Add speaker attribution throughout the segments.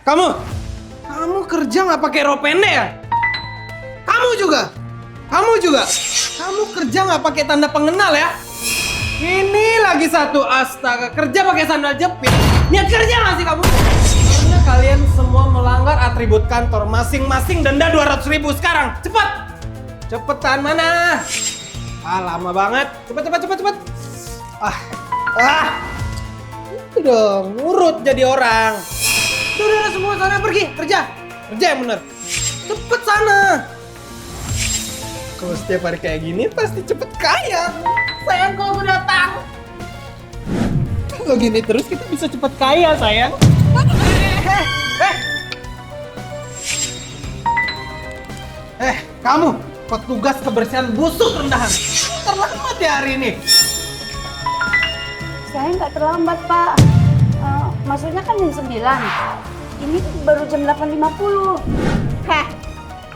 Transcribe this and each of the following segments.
Speaker 1: Kamu kerja nggak pakai rok pendek ya? Kamu juga. Kamu kerja nggak pakai tanda pengenal ya? Ini lagi satu, astaga, kerja pakai sandal jepit. Niat kerja nggak sih kamu? Karena kalian semua melanggar atribut kantor, masing-masing denda 200.000 sekarang. Cepetan mana? Lama banget. Cepet. Itu dong, nurut jadi orang. Udah semua sana pergi, kerja yang bener. Cepet sana. Kalau setiap hari kayak gini pasti cepet kaya. Sayang kalau gue datang. Kalau gini terus kita bisa cepet kaya sayang. Kamu petugas kebersihan busuk rendahan. Terlambat ya hari ini.
Speaker 2: Saya nggak terlambat, Pak. Maksudnya kan jam 9. Ini baru jam 8.50.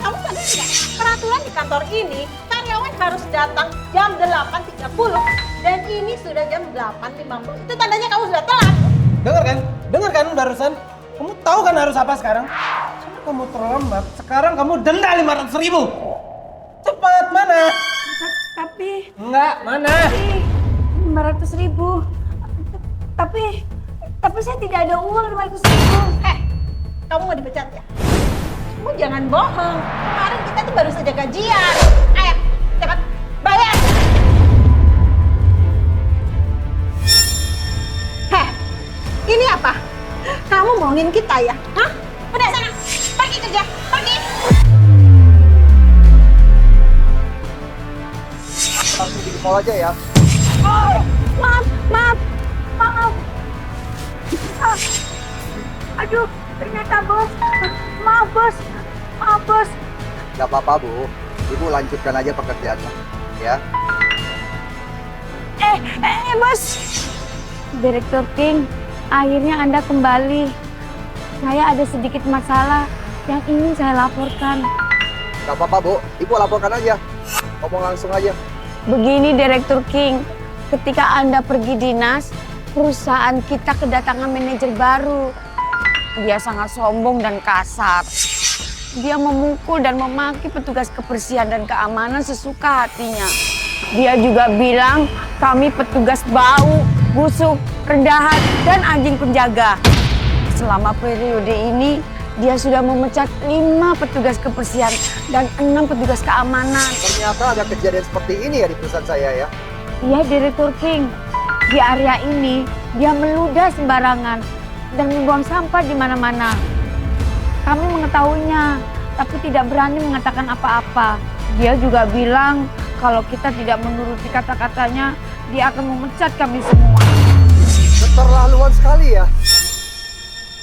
Speaker 3: Kamu sadar nggak? Peraturan di kantor ini, karyawan harus datang jam 8.30. Dan ini sudah jam 8.50. Itu tandanya kamu sudah telat.
Speaker 1: Dengar kan barusan? Kamu tahu kan harus apa sekarang? Karena kamu terlambat, sekarang kamu denda 500.000. Cepat, mana?
Speaker 2: Tapi
Speaker 1: Enggak, mana?
Speaker 2: 500.000. Tapi saya tidak ada uang 500.000.
Speaker 3: Kamu mau dipecat ya? Kamu jangan bohong. Kemarin kita tuh baru saja gajian. Ayo, cepat bayar. Ini apa? Kamu bohongin kita ya? Hah? Udah sana, pergi kerja, pergi.
Speaker 4: Langsung di mall aja ya.
Speaker 2: Oh, maaf. Aduh, ternyata bos. Maaf bos.
Speaker 4: Gak apa-apa Bu, Ibu lanjutkan aja pekerjaannya. Ya.
Speaker 2: Bos. Direktur King, akhirnya Anda kembali. Saya ada sedikit masalah yang ingin saya laporkan.
Speaker 4: Gak apa-apa Bu, Ibu laporkan aja. Ngomong langsung aja.
Speaker 2: Begini Direktur King, ketika Anda pergi dinas, perusahaan kita kedatangan manajer baru. Dia sangat sombong dan kasar. Dia memukul dan memaki petugas kebersihan dan keamanan sesuka hatinya. Dia juga bilang kami petugas bau, busuk, rendahan, dan anjing penjaga. Selama periode ini, dia sudah memecat 5 petugas kebersihan dan 6 petugas keamanan.
Speaker 4: Ternyata ada kejadian seperti ini ya di perusahaan saya ya.
Speaker 2: Iya Direktur King, di area ini dia meludah sembarangan dan membuang sampah di mana-mana. Kami mengetahuinya, tapi tidak berani mengatakan apa-apa. Dia juga bilang kalau kita tidak menuruti kata-katanya, dia akan memecat kami semua.
Speaker 4: Keterlaluan sekali ya.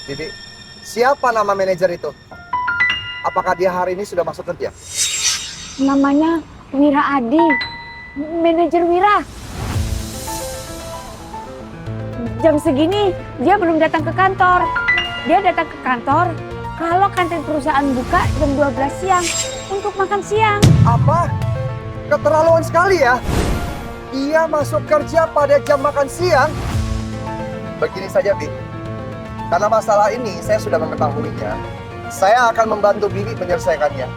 Speaker 4: Bibi, siapa nama manajer itu? Apakah dia hari ini sudah masuk kerja?
Speaker 2: Namanya Wira Adi, manajer Wira. Jam segini dia belum datang ke kantor. Dia datang ke kantor kalau kantin perusahaan buka jam 12 siang untuk makan siang.
Speaker 4: Apa? Keterlaluan sekali ya. Dia masuk kerja pada jam makan siang. Begini saja, Bi. Karena masalah ini saya sudah mengetahuinya. Saya akan membantu Bibi menyelesaikannya.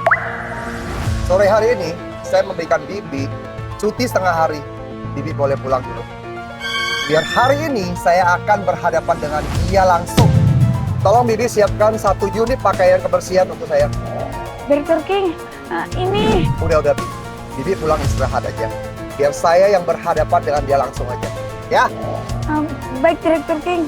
Speaker 4: Sore hari ini saya memberikan Bibi cuti setengah hari. Bibi boleh pulang dulu. Biar hari ini saya akan berhadapan dengan dia langsung. Tolong Bibi siapkan 1 unit pakaian kebersihan untuk saya.
Speaker 2: Direktur King, ini...
Speaker 4: Udah, Bibi. Bibi pulang istirahat aja. Biar saya yang berhadapan dengan dia langsung aja. Ya?
Speaker 2: Baik, Direktur King.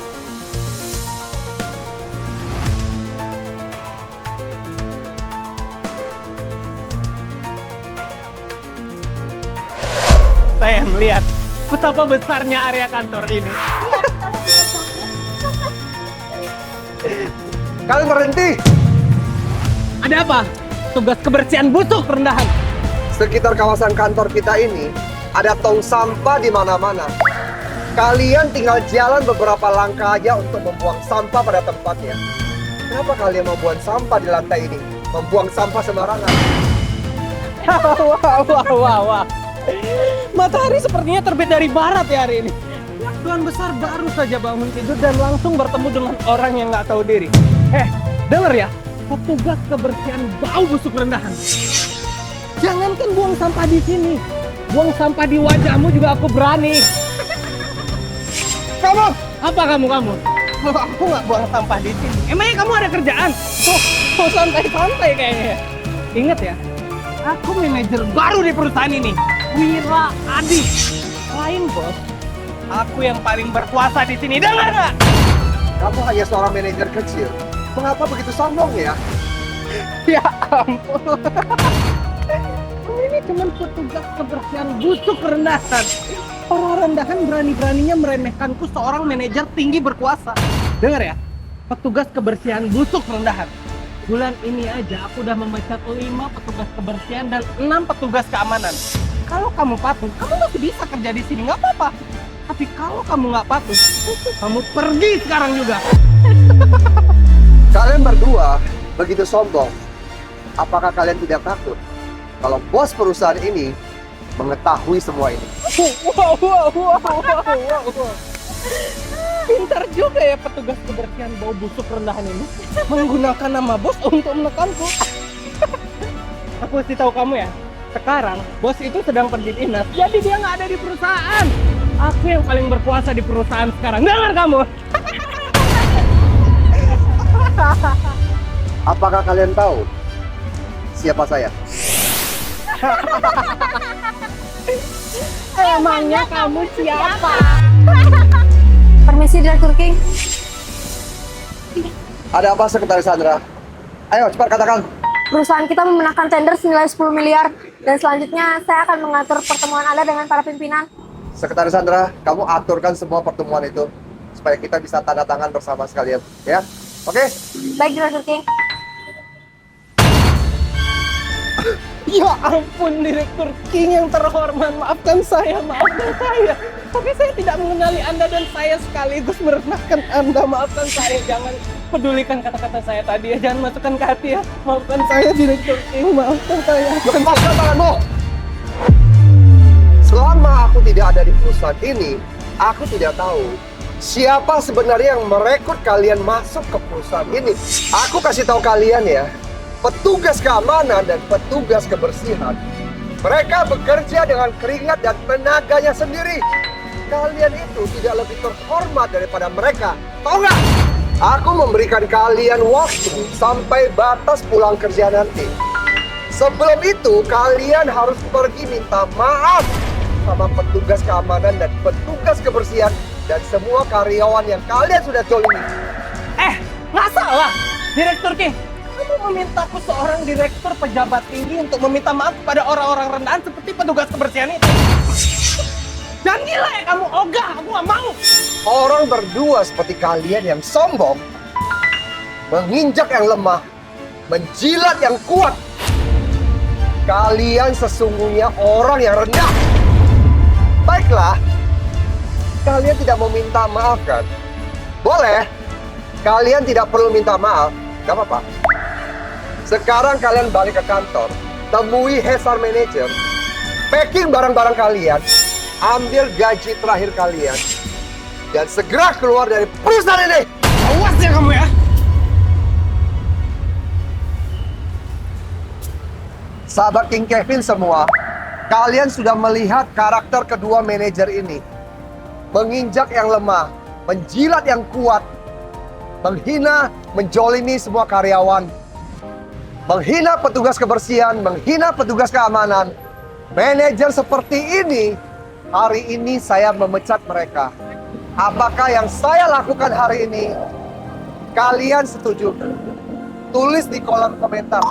Speaker 1: Saya melihat betapa besarnya area kantor ini.
Speaker 4: Kalian berhenti!
Speaker 1: Ada apa? Tugas kebersihan busuk rendahan.
Speaker 4: Sekitar kawasan kantor kita ini ada tong sampah di mana-mana. Kalian tinggal jalan beberapa langkah aja untuk membuang sampah pada tempatnya. Kenapa kalian membuang sampah di lantai ini? Membuang sampah sembarangan.
Speaker 1: Wah. Matahari sepertinya terbit dari barat ya hari ini. Tuan besar baru saja bangun tidur dan langsung bertemu dengan orang yang nggak tahu diri. Dengar ya, petugas kebersihan bau busuk rendahan. Jangankan buang sampah di sini, buang sampah di wajahmu juga aku berani. Kamu? Apa kamu? Oh, aku nggak buang sampah di sini. Emangnya kamu ada kerjaan? Oh, santai-santai kayaknya. Ingat ya, aku manajer baru di perusahaan ini, Wira Adi. Lain bos, aku yang paling berkuasa di sini. Dengar nggak?
Speaker 4: Kamu hanya seorang manajer kecil. Mengapa begitu sombong ya?
Speaker 1: Ya ampun. Ini cuma petugas kebersihan busuk rendahan. Orang rendahan berani-beraninya meremehkanku seorang manajer tinggi berkuasa. Dengar ya, petugas kebersihan busuk rendahan. Bulan ini aja aku udah memecat 5 petugas kebersihan dan 6 petugas keamanan. Kalau kamu patuh, kamu masih bisa kerja di sini, nggak apa-apa. Tapi kalau kamu nggak patuh, kamu pergi sekarang juga.
Speaker 4: Kalian berdua begitu sombong. Apakah kalian tidak takut kalau bos perusahaan ini mengetahui semua ini?
Speaker 1: Wow. Pintar juga ya petugas kebersihan bau busuk rendahan ini. Menggunakan nama bos untuk menekanku. Aku kasih tahu kamu ya, sekarang bos itu sedang pergi dinas, jadi dia nggak ada di perusahaan. Aku yang paling berkuasa di perusahaan sekarang. Dengar kamu.
Speaker 4: Apakah kalian tahu siapa saya?
Speaker 2: Emangnya kamu siapa?
Speaker 5: Permisi, Direktur King.
Speaker 4: Ada apa, Sekretaris Sandra? Ayo, cepat katakan.
Speaker 5: Perusahaan kita memenangkan tender senilai 10 miliar. Dan selanjutnya saya akan mengatur pertemuan Anda dengan para pimpinan.
Speaker 4: Sekretaris Sandra, kamu aturkan semua pertemuan itu supaya kita bisa tanda tangan bersama sekalian, ya? Oke?
Speaker 5: Baik, Direktur King.
Speaker 1: Ya ampun, Direktur King yang terhormat, maafkan saya. Tapi saya tidak mengenali Anda dan saya sekaligus merendahkan Anda. Maafkan saya, jangan pedulikan kata-kata saya tadi ya, jangan masukkan ke hati ya. Maafkan saya, Direktur King, maafkan saya.
Speaker 4: Lepaskan tanganmu! Selama aku tidak ada di perusahaan ini, aku tidak tahu siapa sebenarnya yang merekrut kalian masuk ke perusahaan ini. Aku kasih tahu kalian ya, petugas keamanan dan petugas kebersihan, mereka bekerja dengan keringat dan tenaganya sendiri. Kalian itu tidak lebih terhormat daripada mereka. Tahu nggak? Aku memberikan kalian waktu sampai batas pulang kerja nanti. Sebelum itu, kalian harus pergi minta maaf sama petugas keamanan dan petugas kebersihan dan semua karyawan yang kalian sudah zolimi.
Speaker 1: Nggak salah, Direktur King. Kamu memintaku seorang direktur pejabat tinggi untuk meminta maaf kepada orang-orang rendahan seperti petugas kebersihan itu. Dan gila ya kamu, ogah, aku nggak mau.
Speaker 4: Orang berdua seperti kalian yang sombong, menginjak yang lemah, menjilat yang kuat. Kalian sesungguhnya orang yang rendah. Baiklah, kalian tidak mau minta maaf kan? Boleh, kalian tidak perlu minta maaf, gak apa-apa. Sekarang kalian balik ke kantor, temui HR Manager, packing barang-barang kalian, ambil gaji terakhir kalian, dan segera keluar dari perusahaan ini.
Speaker 1: Awas ya kamu ya.
Speaker 4: Sahabat King Kevin semua, kalian sudah melihat karakter kedua manajer ini. Menginjak yang lemah, menjilat yang kuat, menghina, menjolimi semua karyawan, menghina petugas kebersihan, menghina petugas keamanan. Manajer seperti ini, hari ini saya memecat mereka. Apakah yang saya lakukan hari ini, kalian setuju? Tulis di kolom komentar.